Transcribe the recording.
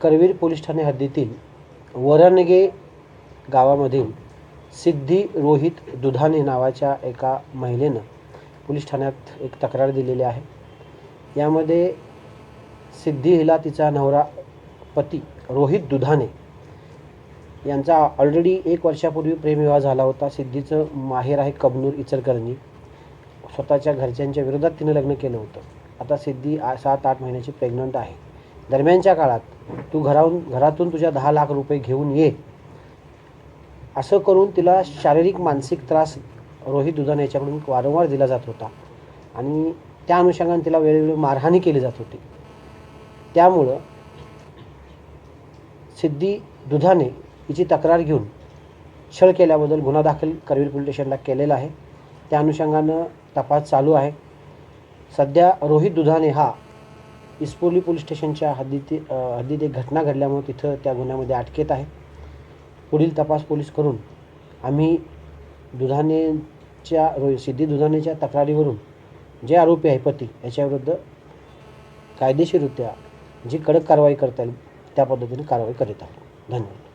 Karveer police Thane हद्दीतील वरणगे गावामधील सिद्धी रोहित दुधाणे नावाच्या एका महिलेनं पोलीस ठाण्यात एक तक्रार दिलेली आहे. यामध्ये सिद्धी हिला तिचा नवरा पती रोहित दुधाणे यांचा ऑलरेडी 1 वर्षापूर्वी प्रेमविवाह झाला होता. सिद्धीचं माहेर आहे कबनूर इचलकरंजी. स्वतःच्या घरच्यांच्या विरोधात तिने लग्न केलं होतं. आता सिद्धी 7-8 महिन्याची प्रेग्नंट आहे. दरम्यानच्या काळात तू घरातून तुझ्या 10 लाख रुपये घेऊन ये असं करून तिला शारीरिक मानसिक त्रास रोहित दुधाणे याच्याकडून वारंवार दिला जात होता आणि त्या अनुषंगाने तिला वेळोवेळी मारहाणी केली जात होती. त्यामुळं सिद्धी दुधाणे हिची तक्रार घेऊन छळ केल्याबद्दल गुन्हा दाखल करवीर पोलीस स्टेशनला केलेला आहे. त्या अनुषंगानं तपास चालू आहे. सध्या रोहित दुधाणे हा इस्पोली पोलीस स्टेशनच्या हद्दीत एक घटना घडल्यामुळे तिथं त्या गुन्ह्यामध्ये अटकेत आहे. पुढील तपास पोलीस करून आम्ही सिद्धी दुधाणेच्या तक्रारीवरून जे आरोपी आहे पती याच्याविरुद्ध कायदेशीररित्या जी कडक कारवाई करता येईल त्या पद्धतीने कारवाई करीत आहोत. धन्यवाद.